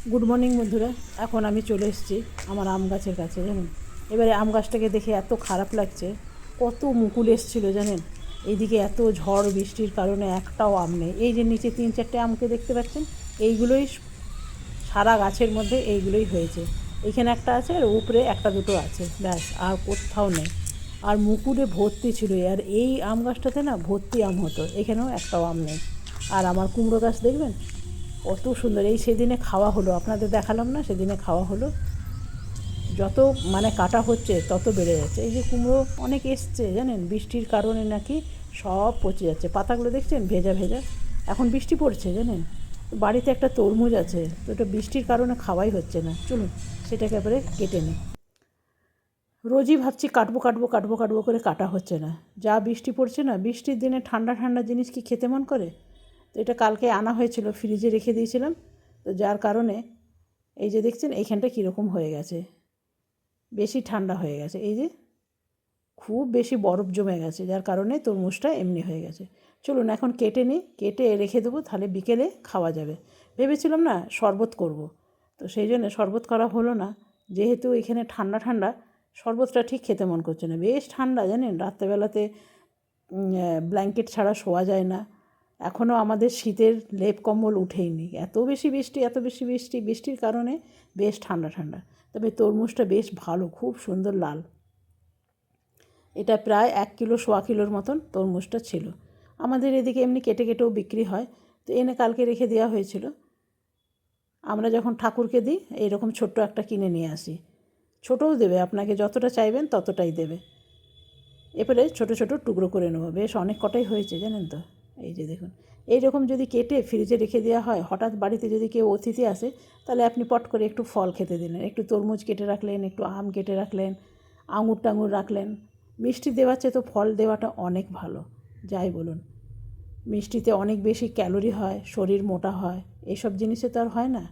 Good morning বন্ধুরা। এখন আমি চলে এসেছি আমার আম গাছের কাছে, জানেন। এবারে আম গাছটাকে দেখে এত খারাপ লাগছে, কত মুকুল এসেছিল জানেন। এইদিকে এত ঝড় বৃষ্টির কারণে একটাও আম নেই। এই যে নিচে 3-4টে আমকে দেখতে পাচ্ছেন, এইগুলোই সারা গাছের মধ্যে এইগুলোই হয়েছে। এইখানে একটা আছে আর উপরে একটা দুটো আছে, ব্যাস, আর কোথাও নেই। আর মুকুলে ভর্তি ছিল, আর এই আম গাছটাতে না ভর্তি আম হতো, এখানেও একটাও আম নেই। আর আমার কুমড়ো গাছ দেখবেন কত সুন্দর। এই সেদিনে খাওয়া হলো, আপনাদের দেখালাম না, সেদিনে খাওয়া হলো। যত কাটা হচ্ছে তত বেড়ে যাচ্ছে। এই যে কুমড়ো অনেক এসছে জানেন, বৃষ্টির কারণে নাকি সব পচে যাচ্ছে। পাতাগুলো দেখছেন ভেজা ভেজা, এখন বৃষ্টি পড়ছে জানেন। বাড়িতে একটা তরমুজ আছে, তো ওটা বৃষ্টির কারণে খাওয়াই হচ্ছে না। চলুন সেটাকে এবারে কেটে নিই। রোজই ভাবছি কাটবো কাটবো কাটবো কাটবো করে কাটা হচ্ছে না। যা বৃষ্টি পড়ছে না, বৃষ্টির দিনে ঠান্ডা ঠান্ডা জিনিস কি খেতে মন করে। তো এটা কালকে আনা হয়েছিল, ফ্রিজে রেখে দিয়েছিলাম, তো যার কারণে এই যে দেখছেন এইখানটা কীরকম হয়ে গেছে, বেশি ঠান্ডা হয়ে গেছে। এই যে খুব বেশি বরফ জমে গেছে, যার কারণে তরমুজটা এমনি হয়ে গেছে। চলুন এখন কেটে নিই, কেটে রেখে দেবো, তাহলে বিকেলে খাওয়া যাবে। ভেবেছিলাম না শরবত করব, তো সেই জন্য শরবত করা হলো না। যেহেতু এখানে ঠান্ডা ঠান্ডা, শরবতটা ঠিক খেতে মন করছে না। বেশ ঠান্ডা জানেন, রাত্রেবেলাতে ব্ল্যাঙ্কেট ছাড়া শোয়া যায় না। এখনও আমাদের শীতের লেপ কম্বল উঠেইনি, এত বেশি বৃষ্টি, এত বেশি বৃষ্টি, বৃষ্টির কারণে বেশ ঠান্ডা ঠান্ডা। তবে তরমুজটা বেশ ভালো, খুব সুন্দর লাল। এটা প্রায় 1 কিলো সোয়া কিলোর মতন তরমুজটা ছিল। আমাদের এদিকে এমনি কেটে কেটেও বিক্রি হয়, তো এনে কালকে রেখে দেওয়া হয়েছিল। আমরা যখন ঠাকুরকে দিই এইরকম ছোট্ট একটা কিনে নিয়ে আসি। ছোটও দেবে আপনাকে, যতটা চাইবেন ততটাই দেবে। এবারে ছোট ছোট টুকরো করে নেবো, বেশ অনেক কটাই হয়েছে জানেন তো। এই যে দেখুন, এইরকম যদি কেটে ফ্রিজে রেখে দেওয়া হয়, হঠাৎ বাড়িতে যদি কেউ অতিথি আসে, তাহলে আপনি পট করে একটু ফল খেতে দিলেন, একটু তরমুজ কেটে রাখলেন, একটু আম কেটে রাখলেন, আঙুর টাঙুর রাখলেন। মিষ্টি দেওয়ার চেয়ে তো ফল দেওয়াটা অনেক ভালো। যাই বলুন, মিষ্টিতে অনেক বেশি ক্যালোরি হয়, শরীর মোটা হয়, এইসব জিনিসে তো আর হয় না।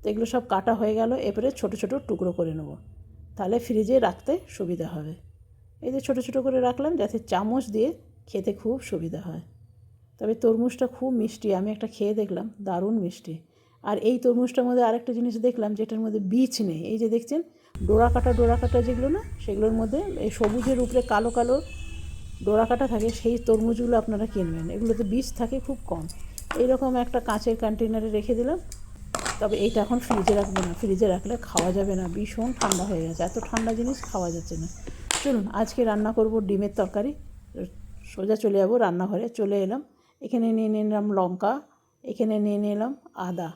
তো এগুলো সব কাটা হয়ে গেল, এবারে ছোট ছোট টুকরো করে নেব, তাহলে ফ্রিজে রাখতে সুবিধা হবে। এই যে ছোটো ছোটো করে রাখলাম, যাতে চামচ দিয়ে খেতে খুব সুবিধা হয়। তবে তরমুজটা খুব মিষ্টি, আমি একটা খেয়ে দেখলাম, দারুণ মিষ্টি। আর এই তরমুজটার মধ্যে আরেকটা জিনিস দেখলাম, যেটার মধ্যে বীজ নেই। এই যে দেখছেন ডোরা কাটা যেগুলো না, সেগুলোর মধ্যে এই সবুজের উপরে কালো কালো ডোরা কাটা থাকে, সেই তরমুজগুলো আপনারা কিনবেন। এগুলোতে বীজ থাকে খুব কম। এইরকম একটা কাঁচের কন্টেনারে রেখে দিলাম। তবে এইটা এখন ফ্রিজে রাখবো না, ফ্রিজে রাখলে খাওয়া যাবে না, ভীষণ ঠান্ডা হয়ে গেছে, এত ঠান্ডা জিনিস খাওয়া যাচ্ছে না। চলুন আজকে রান্না করব ডিমের তরকারি। সোজা চলে যাব রান্নাঘরে, চলে এলাম। এখানে নিয়ে নিলাম লঙ্কা, এখানে নিয়ে নিলাম আদা,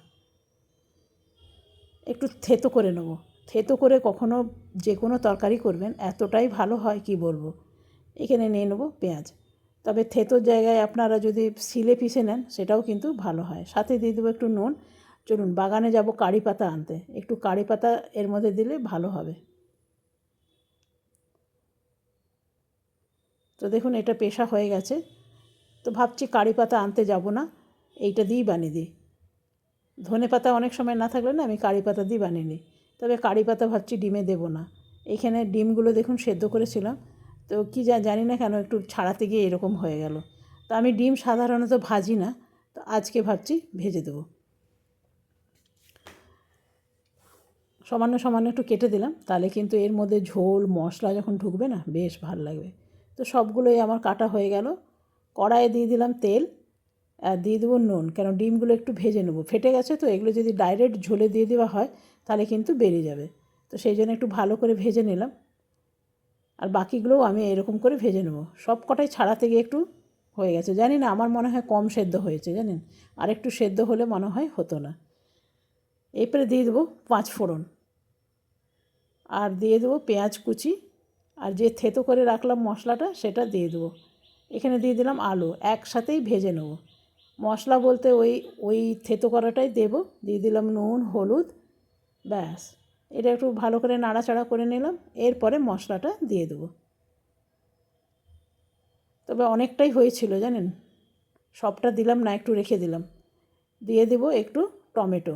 একটু থেতো করে নেব। থেতো করে কখনো যে কোনো তরকারি করবেন এতটাই ভালো হয় কি বলবো। এখানে নিয়ে নেব পেঁয়াজ। তবে থেতোর জায়গায় আপনারা যদি শিলে পিষে নেন সেটাও কিন্তু ভালো হয়। সাথে দিয়ে দেবো একটু নুন। চলুন বাগানে যাব কারি পাতা আনতে, একটু কারি পাতা এর মধ্যে দিলে ভালো হবে। তো দেখুন এটা পেশা হয়ে গেছে, তো ভাবছি কারি পাতা আনতে যাব না, এইটা দিয়েই বানিয়ে দিই। ধনে পাতা অনেক সময় না থাকলে না আমি কারি পাতা দিয়ে বানিয়ে নিই। তবে কারি পাতা ভাবছি ডিমে দেবো না। এইখানে ডিমগুলো দেখুন সেদ্ধ করেছিলাম, তো কী জানি না কেন একটু ছাড়াতে গিয়ে এরকম হয়ে গেল। তো আমি ডিম সাধারণত ভাজি না, তো আজকে ভাবছি ভেজে দেবো। সামান্য সামান্য একটু কেটে দিলাম, তাহলে কিন্তু এর মধ্যে ঝোল মশলা যখন ঢুকবে না বেশ ভালো লাগবে। তো সবগুলোই আমার কাটা হয়ে গেল। কড়াইয়ে দিয়ে দিলাম তেল, আর দিয়ে দেবো নুন, কেন ডিমগুলো একটু ভেজে নেবো। ফেটে গেছে তো, এগুলো যদি ডাইরেক্ট ঝোলে দিয়ে দেওয়া হয় তাহলে কিন্তু বেরিয়ে যাবে। তো সেই জন্য একটু ভালো করে ভেজে নিলাম। আর বাকিগুলোও আমি এরকম করে ভেজে নেবো। সব কটাই ছাড়াতে গিয়ে একটু হয়ে গেছে, জানি না, আমার মনে হয় কম সেদ্ধ হয়েছে জানেন, আর একটু সেদ্ধ হলে মনে হয় হতো না। এরপরে দিয়ে দেবো 5 ফোড়ন, আর দিয়ে দেবো পেঁয়াজ কুচি, আর যে থেতো করে রাখলাম মশলাটা সেটা দিয়ে দেবো। এখানে দিয়ে দিলাম আলু, একসাথেই ভেজে নেবো। মশলা বলতে ওই ওই থেতো করাটাই দেবো। দিয়ে দিলাম নুন হলুদ, ব্যাস। এটা একটু ভালো করে নাড়াচাড়া করে নিলাম, এরপরে মশলাটা দিয়ে দেবো। তবে অনেকটাই হয়েছিল জানেন, সবটা দিলাম না, একটু রেখে দিলাম। দিয়ে দেবো একটু টমেটো,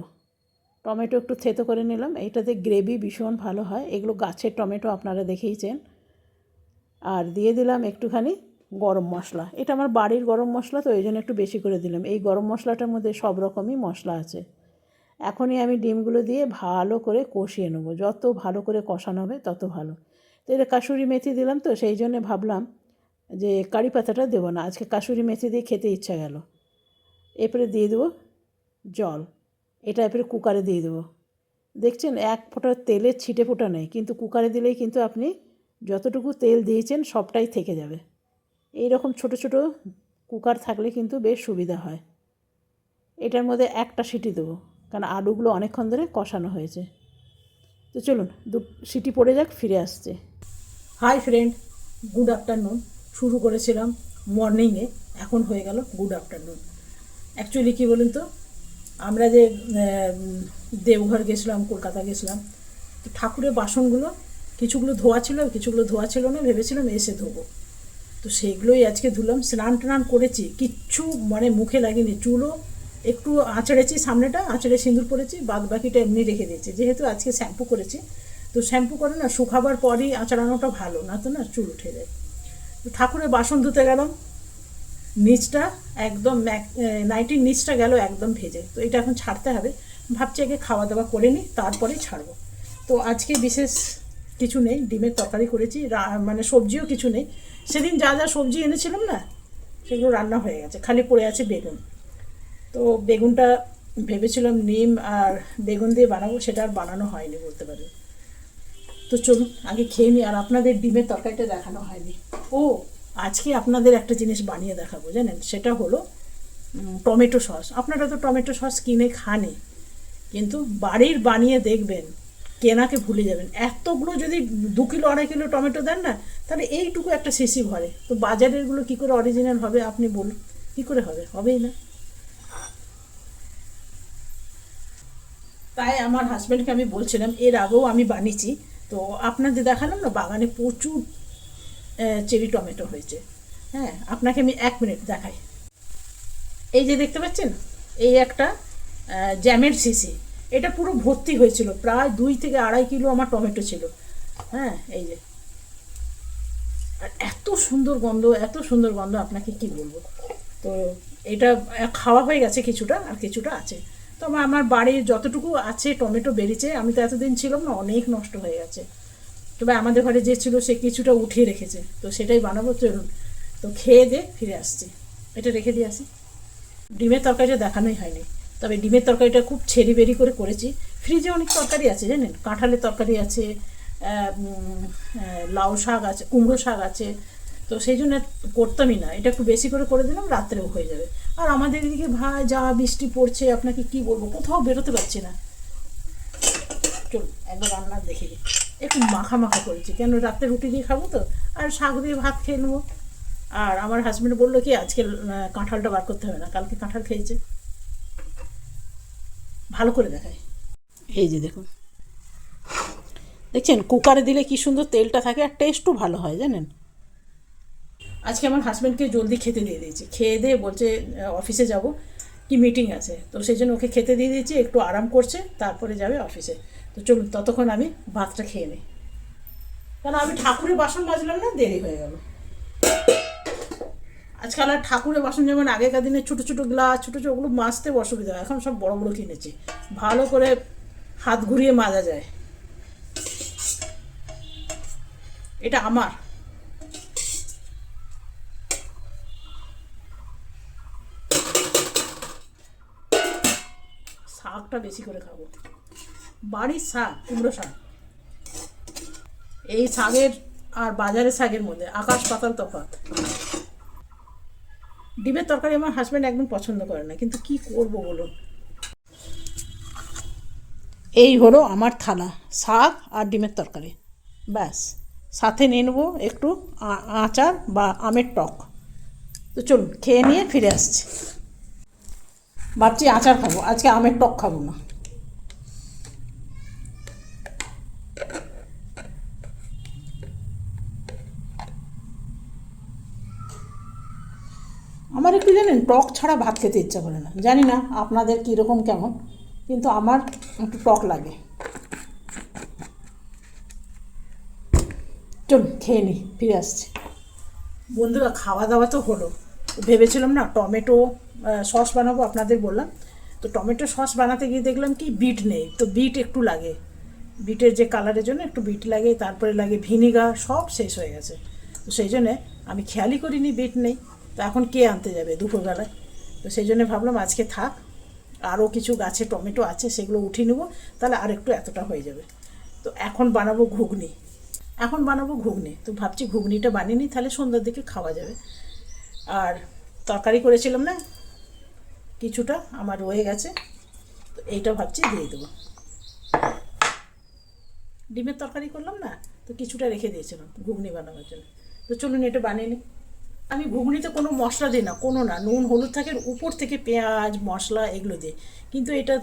টমেটো একটু থেতো করে নিলাম। এইটাতে গ্রেভি ভীষণ ভালো হয়, এগুলো গাছের টমেটো আপনারা দেখেইছেন। আর দিয়ে দিলাম একটুখানি গরম মশলা, এটা আমার বাড়ির গরম মশলা, তো এই জন্য একটু বেশি করে দিলাম। এই গরম মশলাটার মধ্যে সব রকমই মশলা আছে। এখনই আমি ডিমগুলো দিয়ে ভালো করে কষিয়ে নেবো, যত ভালো করে কষানো হবে তত ভালো। তো এটা কাসুরি মেথি দিলাম, তো সেই জন্যে ভাবলাম যে কারি পাতাটা দেবো না, আজকে কাসুরি মেথি দিয়ে খেতে ইচ্ছা গেল। এরপরে দিয়ে দেবো জল, এটা এরপরে কুকারে দিয়ে দেবো। দেখছেন এক ফোঁটা তেলের ছিটে ফোঁটা নেই, কিন্তু কুকারে দিলেই কিন্তু আপনি যতটুকু তেল দিয়েছেন সবটাই থেকে যাবে। এই রকম ছোটো ছোটো কুকার থাকলে কিন্তু বেশ সুবিধা হয়। এটার মধ্যে একটা সিটি দেবো, কারণ আলুগুলো অনেকক্ষণ ধরে কষানো হয়েছে। তো চলুন সিটি পড়ে যাক, ফিরে আসছে। Hi friend, good afternoon. শুরু করেছিলাম মর্নিংয়ে, এখন হয়ে গেল গুড আফটারনুন। অ্যাকচুয়ালি কী বলুন তো, আমরা যে দেওঘর গেছিলাম, কলকাতা গেছিলাম, তো ঠাকুরের বাসনগুলো কিছুগুলো ধোয়া ছিল, কিছুগুলো ধোয়া ছিল না, ভেবেছিলাম এসে ধোবো। তো সেইগুলোই আজকে ধুলাম। স্নান টান করেছি, কিচ্ছু মানে মুখে লাগেনি, চুলও একটু আঁচড়েছি, সামনেটা আঁচড়ে সিঁদুর পরেছি, বাদ বাকিটা এমনি রেখে দিয়েছি। যেহেতু আজকে শ্যাম্পু করেছি, তো শ্যাম্পু করে না শুকাবার পরই আঁচড়ানোটা ভালো, না তো না চুল উঠে যায়। তো ঠাকুরের বাসন ধুতে গেলাম, নিচটা একদম নাইটির নিচটা গেল একদম ভেজে। তো এটা এখন ছাড়তে হবে, ভাবছি আগে খাওয়া দাওয়া করে নিই, তারপরেই ছাড়বো। তো আজকে বিশেষ কিছু নেই, ডিমের তরকারি করেছি, মানে সবজিও কিছু নেই। সেদিন যা যা সবজি এনেছিলাম না, সেগুলো রান্না হয়ে গেছে, খালি পড়ে আছে বেগুন। তো বেগুনটা ভেবেছিলাম নিম আর বেগুন দিয়ে বানাবো, সেটা আর বানানো হয়নি বলতে পারি। তো চলুন আগে খেয়ে নিই, আর আপনাদের ডিমের তরকারিটা দেখানো হয়নি। ও, আজকে আপনাদের একটা জিনিস বানিয়ে দেখাবো, জানেন, সেটা হলো টমেটো সস। আপনারা তো টমেটো সস কিনে খানই, কিন্তু বাড়ির বানিয়ে দেখবেন কেনাকে ভুলে যাবেন। এতগুলো যদি 2 কিলো 2.5 কিলো টমেটো দেন না, তাহলে এইটুকু একটা শিশি ভরে। তো বাজারেরগুলো কী করে অরিজিনাল হবে আপনি বলুন, কী করে হবে? হবেই না। তাই আমার হাজব্যান্ডকে আমি বলছিলাম, এর আগেও আমি বানিয়েছি, তো আপনাদের দেখালাম না বাগানে প্রচুর চেরি টমেটো হয়েছে। হ্যাঁ, আপনাকে আমি 1 মিনিট দেখাই। এই যে দেখতে পাচ্ছেন, এই একটা জ্যামের শিশি, এটা পুরো ভর্তি হয়েছিল, প্রায় 2 থেকে 2.5 কিলো আমার টমেটো ছিল। হ্যাঁ, এই যে, আর এত সুন্দর গন্ধ, এত সুন্দর গন্ধ, আপনাকে কি বলবো। তো এটা খাওয়া হয়ে গেছে কিছুটা, আর কিছুটা আছে। তো আমার বাড়ির যতটুকু আছে টমেটো বেরিয়েছে, আমি তো এতদিন ছিলাম না, অনেক নষ্ট হয়ে গেছে। তবে আমাদের ঘরে যে ছিল সে কিছুটা উঠিয়ে রেখেছে, তো সেটাই বানাবো। চলুন, তো খেয়ে দিয়ে ফিরে আসছি। এটা রেখে দিয়ে আসি। ডিমের তরকারিটা দেখানোই হয়নি, তবে ডিমের তরকারিটা খুব ছেড়ি বেরি করে করেছি। ফ্রিজে অনেক তরকারি আছে জানেন, কাঁঠালের তরকারি আছে, লাউ শাক আছে, কুমড়ো শাক আছে, তো সেই জন্য করতামই না। এটা একটু বেশি করে করে দিলাম, রাত্রেও হয়ে যাবে। আর আমাদের এদিকে ভাই যা বৃষ্টি পড়ছে, আপনাকে কি বলবো, কোথাও বেরোতে পারছি না। চলুন একবার রান্না দেখে দিই। একটু মাখা মাখা করেছি, কেন রাত্রে রুটি দিয়ে খাবো তো, আর শাক দিয়ে ভাত খেয়ে নেবো। আর আমার হাজব্যান্ড বললো কি আজকে কাঁঠালটা বার করতে হবে না, কালকে কাঁঠাল খেয়েছে। ভালো করে দেখায়, এই যে দেখুন, দেখছেন কুকারে দিলে কি সুন্দর তেলটা থাকে, আর টেস্টও ভালো হয় জানেন। আজকে আমার হাজব্যান্ডকে জলদি খেতে দিয়ে দিয়েছি, খেয়ে দিয়ে বলছে অফিসে যাব, কি মিটিং আছে, তো সেই জন্য ওকে খেতে দিয়ে দিয়েছি, একটু আরাম করছে, তারপরে যাবে অফিসে। তো চলুন ততক্ষণ আমি ভাতটা খেয়ে নিই, কারণ আমি ঠাকুরের বাসন মাজলাম না, দেরি হয়ে গেল। আজকাল আর ঠাকুরের বাসন যেমন আগেকার দিনে ছোটো ছোটো গ্লাস, ছোটো ছোটো, ওগুলো মাজতে অসুবিধা হয়, এখন সব বড় বড় কিনেছি, ভালো করে হাত ঘুরিয়ে মাজা যায়। এটা আমার শাকটা বেশি করে খাবো, বাড়ির শাক, কুমড়ো শাক। এই শাকের আর বাজারের শাকের মধ্যে আকাশ পাতাল তফাৎ। ডিমের তরকারি আমার হাজব্যান্ড একদম পছন্দ করে না, কিন্তু কি করব বলুন। এই হলো আমার থালা, শাক আর ডিমের তরকারি, ব্যাস। সাথে নিয়ে নেবো একটু আচার বা আমের টক। তো চলুন খেয়ে নিয়ে ফিরে আসছি। ভাবছি আচার খাবো, আজকে আমের টক খাবো না। আমার একটু জানেন টক ছাড়া ভাত খেতে ইচ্ছা করে না, জানি না আপনাদের কীরকম কেমন, কিন্তু আমার একটু টক লাগে। চলুন খেয়ে নিই, ফিরে আসছি। বন্ধুরা খাওয়া দাওয়া তো হলো, ভেবেছিলাম না টমেটো সস বানাবো, আপনাদের বললাম। তো টমেটো সস বানাতে গিয়ে দেখলাম কি বিট নেই, তো বিট একটু লাগে, বিটের যে কালারের জন্য একটু বিট লাগে, তারপরে লাগে ভিনিগার, সব শেষ হয়ে গেছে। তো সেই জন্যে আমি খেয়ালই করিনি বিট নেই। তো এখন কে আনতে যাবে দুপুরবেলায়? তো সেই জন্য ভাবলাম আজকে থাক, আরও কিছু গাছে টমেটো আছে সেগুলো উঠিয়ে নেবো, তাহলে আর একটু এতটা হয়ে যাবে। তো এখন বানাবো ঘুগনি, তো ভাবছি ঘুগনিটা বানিয়ে নিই, তাহলে সন্ধ্যার দিকে খাওয়া যাবে। আর তরকারি করেছিলাম না, কিছুটা আমার রয়ে গেছে, তো এইটা ভাবছি দিয়ে দেবো। ডিমের তরকারি করলাম না, তো কিছুটা রেখে দিয়েছিলাম ঘুগনি বানানোর জন্য। তো চলুন এটা বানিয়ে নিই। আমি ঘুগনিতে কোনো মশলা দিই না, কোনো না, নুন হলুদ থাকে, উপর থেকে পেঁয়াজ মশলা এগুলো দিই। কিন্তু এটা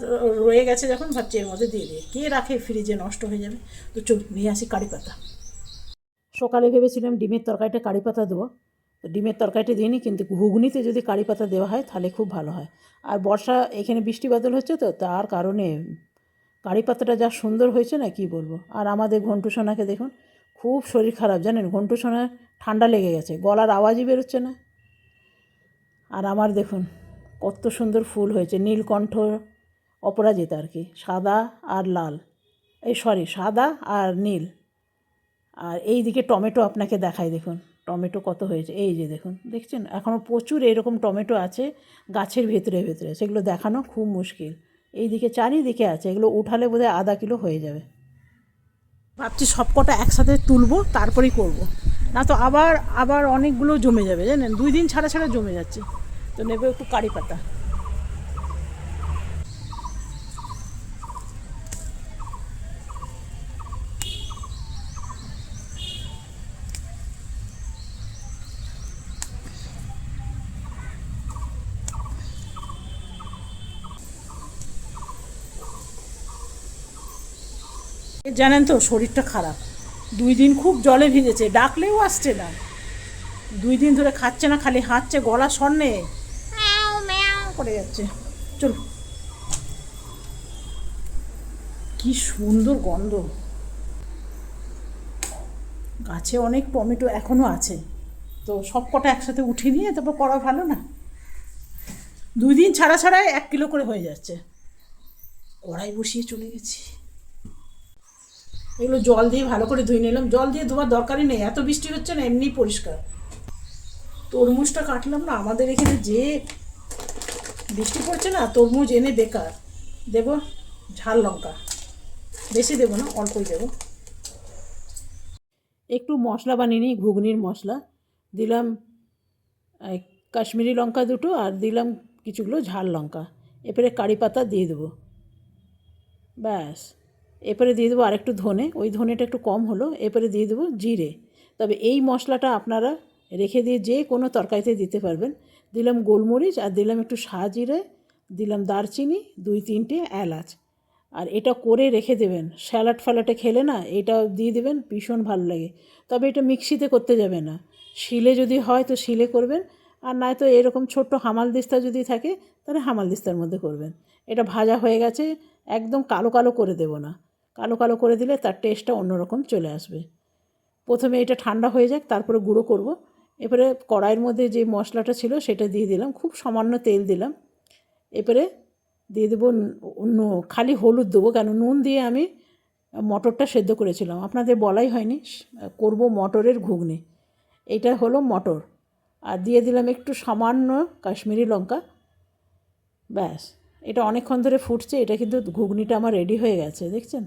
রয়ে গেছে যখন, ভাবছি এর মধ্যে দিয়ে দিই, কে রাখে ফ্রিজে, নষ্ট হয়ে যাবে। তো চলুন নিয়ে আসি কারি পাতা। সকালে ভেবেছিলাম ডিমের তরকারিটা কারি পাতা দেবো, তো ডিমের তরকারিটা দিইনি, কিন্তু ঘুগনিতে যদি কারি পাতা দেওয়া হয় তাহলে খুব ভালো হয়। আর বর্ষা, এখানে বৃষ্টি বাদল হচ্ছে, তো তার কারণে কারি পাতাটা যা সুন্দর হয়েছে না কি বলবো। আর আমাদের ঘন্টু সোনাকে দেখুন, খুব শরীর খারাপ জানেন, ঘন্টু সোনার ঠান্ডা লেগে গেছে, গলার আওয়াজই বেরোচ্ছে না। আর আমার দেখুন কত সুন্দর ফুল হয়েছে, নীলকণ্ঠ অপরাজিতা আর কি, সাদা আর লাল, সাদা আর নীল। আর এই দিকে টমেটো আপনাকে দেখাই, দেখুন টমেটো কত হয়েছে, এই যে দেখুন, দেখছেন এখনও প্রচুর এরকম টমেটো আছে গাছের ভেতরে ভেতরে, সেগুলো দেখানো খুব মুশকিল। এই দিকে চারিদিকে আছে, এগুলো উঠালে বোধহয় আধা কিলো হয়ে যাবে। ভাবছি সব কটা একসাথে তুলবো তারপরেই করব, না তো আবার আবার অনেকগুলো জমে যাবে জানেন, 2 দিন ছাড়া ছাড়া জমে যাচ্ছে। তো নেবে একটু কারি পাতা। জানেন তো শরীরটা খারাপ, 2 দিন খুব জলে ভিজেছে, ডাকলেও আসছে না, 2 দিন ধরে খাচ্ছে না, খালি হাঁটছে, গলা স্বর্ণে ম্যাও ম্যাও করে যাচ্ছে। চলো, কি সুন্দর গন্ধ, গাছে অনেক টমেটো এখনও আছে, তো সব কটা একসাথে উঠিয়ে নিয়ে তারপর করা ভালো না। 2 দিন ছাড়া ছাড়াই 1 কিলো করে হয়ে যাচ্ছে। কড়াই বসিয়ে চলে গেছি, এগুলো জল দিয়ে ভালো করে ধুয়ে নিলাম, জল দিয়ে ধোয়ার দরকারই নেই, এত বৃষ্টি হচ্ছে না, এমনি পরিষ্কার। তরমুজটা কাটলাম না, আমাদের এখানে যে বৃষ্টি পড়ছে না, তরমুজ এনে বেকার। দেব ঝাল লঙ্কা, বেশি দেবো না, অল্পই দেবো। একটু মশলা বানিয়ে নিই, ঘুগনির মশলা দিলাম, কাশ্মীরি লঙ্কা 2টো, আর দিলাম কিছুগুলো ঝাল লঙ্কা, এরপরে কারি পাতা দিয়ে দেবো, ব্যাস। এরপরে দিয়ে দেবো আরেকটু ধনে, ওই ধনেটা একটু কম হলো, এরপরে দিয়ে দেবো জিরে। তবে এই মশলাটা আপনারা রেখে দিয়ে যে কোনো তরকারিতে দিতে পারবেন। দিলাম গোলমরিচ, আর দিলাম একটু সাজিরে, দিলাম দারচিনি, 2-3টে এলাচ। আর এটা করে রেখে দেবেন, স্যালাড ফ্যালাডে খেলে না এটা দিয়ে দেবেন, ভীষণ ভালো লাগে। তবে এটা মিক্সিতে করতে যাবে না, শিলে যদি হয় তো শিলে করবেন, আর নয়তো এরকম ছোট্ট হামালদিস্তা যদি থাকে তাহলে হামালদিস্তার মধ্যে করবেন। এটা ভাজা হয়ে গেছে, একদম কালো কালো করে দেব না, কালো কালো করে দিলে তার টেস্টটা অন্যরকম চলে আসবে। প্রথমে এটা ঠান্ডা হয়ে যাক, তারপরে গুঁড়ো করব। এরপরে কড়াইয়ের মধ্যে যে মশলাটা ছিল সেটা দিয়ে দিলাম, খুব সামান্য তেল দিলাম। এরপরে দিয়ে দেবো খালি হলুদ দেবো, কেন নুন দিয়ে আমি মটরটা সেদ্ধ করেছিলাম, আপনাদের বলাই হয়নি, করব মটরের ঘুগনি। এটা হলো মটর, আর দিয়ে দিলাম একটু সামান্য কাশ্মীরি লঙ্কা, ব্যাস। এটা অনেকক্ষণ ধরে ফুটছে, এটা কিন্তু ঘুগনিটা আমার রেডি হয়ে গেছে, দেখছেন।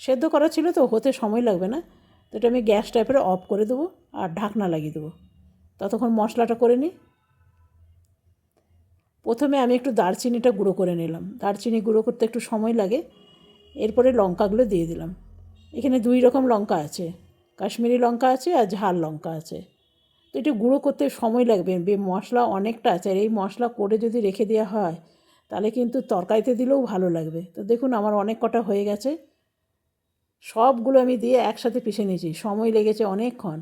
সেদ্ধ করা ছিল তো, হতে সময় লাগবে না। তো এটা আমি গ্যাস টাইপের অফ করে দেবো আর ঢাকনা লাগিয়ে দেবো, ততক্ষণ মশলাটা করে নিই। প্রথমে আমি একটু দারচিনিটা গুঁড়ো করে নিলাম, দারচিনি গুঁড়ো করতে একটু সময় লাগে। এরপরে লঙ্কাগুলো দিয়ে দিলাম, এখানে 2 রকম লঙ্কা আছে, কাশ্মীরি লঙ্কা আছে আর ঝাল লঙ্কা আছে। তো এটা গুঁড়ো করতে সময় লাগবে, মশলা অনেকটা আছে, আর এই মশলা করে যদি রেখে দেওয়া হয় তাহলে কিন্তু তরকারিতে দিলেও ভালো লাগবে। তো দেখুন আমার অনেক কটা হয়ে গেছে, সবগুলো আমি দিয়ে একসাথে পিষে নিয়েছি, সময় লেগেছে অনেকক্ষণ।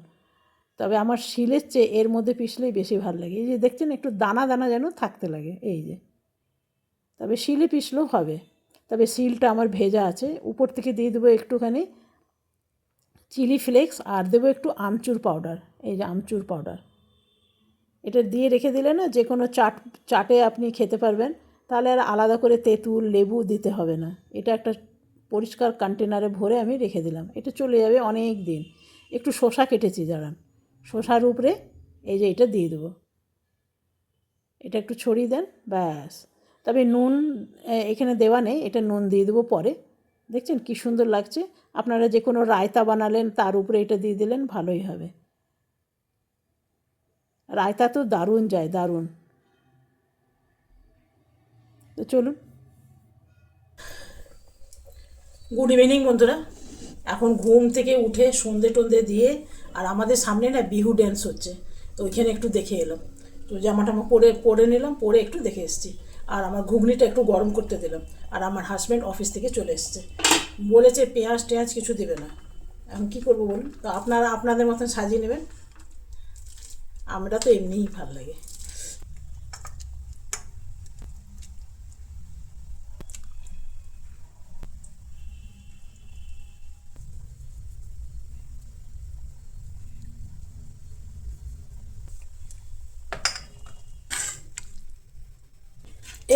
তবে আমার শিলের চেয়ে এর মধ্যে পিষলেই বেশি ভালো লাগে, এই যে দেখছেন একটু দানা দানা যেন থাকতে লাগে, এই যে। তবে শিলে পিষলেও হবে, তবে শিলটা আমার ভেজা আছে। উপর থেকে দিয়ে দেবো একটুখানি চিলি ফ্লেক্স, আর দেবো একটু আমচুর পাউডার, এই যে আমচুর পাউডার। এটা দিয়ে রেখে দিলে না যে কোনো চাটে আপনি খেতে পারবেন, তাহলে আর আলাদা করে তেঁতুল লেবু দিতে হবে না। এটা একটা পরিষ্কার কন্টেনারে ভরে আমি রেখে দিলাম, এটা চলে যাবে অনেক দিন। একটু শসা কেটেছি, দাঁড়ান, শসার উপরে এই যে এটা দিয়ে দেবো, এটা একটু ছড়িয়ে দেন, ব্যাস। তবে নুন এখানে দেওয়া নেই, এটা নুন দিয়ে দেবো পরে। দেখছেন কী সুন্দর লাগছে। আপনারা যে কোনো রায়তা বানালেন তার উপরে এটা দিয়ে দিলেন, ভালোই হবে। রায়তা তো দারুণ যায়, দারুণ। তো চলুন। গুড ইভিনিং বন্ধুরা। এখন ঘুম থেকে উঠে সন্ধে টন্ধে দিয়ে, আর আমাদের সামনে না বিহু ড্যান্স হচ্ছে, তো ওইখানে একটু দেখে এলাম। তো জামা টামা পরে নিলাম, পরে একটু দেখে এসেছি। আর আমার ঘুগনিটা একটু গরম করতে দিলাম। আর আমার হাজব্যান্ড অফিস থেকে চলে এসছে, বলেছে পেঁয়াজ টেঁয়াজ কিছু দেবে না। এখন কী করবো বলুন? তো আপনারা আপনাদের মতন সাজিয়ে নেবেন, আমরা তো এমনিই ভালো লাগে।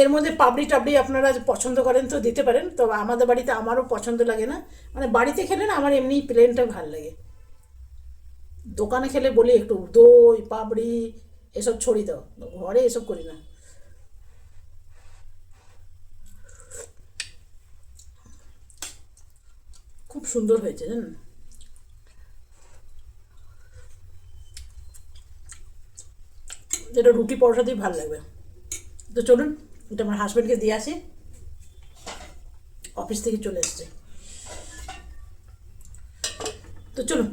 এর মধ্যে পাপড়ি টাপড়ি আপনারা পছন্দ করেন তো দিতে পারেন, তো আমাদের বাড়িতে আমারও পছন্দ লাগে না। মানে বাড়িতে খেলে না আমার এমনি প্লেনটা ভালো লাগে। দোকানে খেলে বলি একটু দই পাপড়ি এসব ছড়িয়ে দাও, ঘরে এসব করি না। খুব সুন্দর হয়েছে জানেন। যেটা রুটি পরোটা দিয়ে ভালো লাগবে। তো চলুন, এটা আমার হাজব্যান্ডকে দিয়ে আসি, অফিস থেকে চলে এসছে। তো চলুন,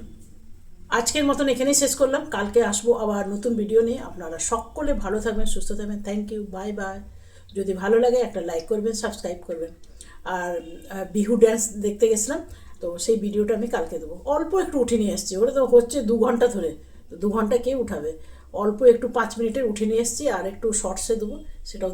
আজকের মতন এখানেই শেষ করলাম। কালকে আসবো আবার নতুন ভিডিও নিয়ে। আপনারা সকলে ভালো থাকবেন, সুস্থ থাকবেন। Thank you, bye bye. যদি ভালো লাগে একটা লাইক করবেন, সাবস্ক্রাইব করবেন। আর বিহু ড্যান্স দেখতে গেছিলাম, তো সেই ভিডিওটা আমি কালকে দেবো। অল্প একটু উঠে নিয়ে এসেছি, ওটা তো হচ্ছে 2 ঘন্টা ধরে, তো 2 ঘন্টা কে উঠাবে? অল্প একটু 5 মিনিটের উঠে নিয়ে এসেছি, আর একটু শর্টসে দেবো, সেটাও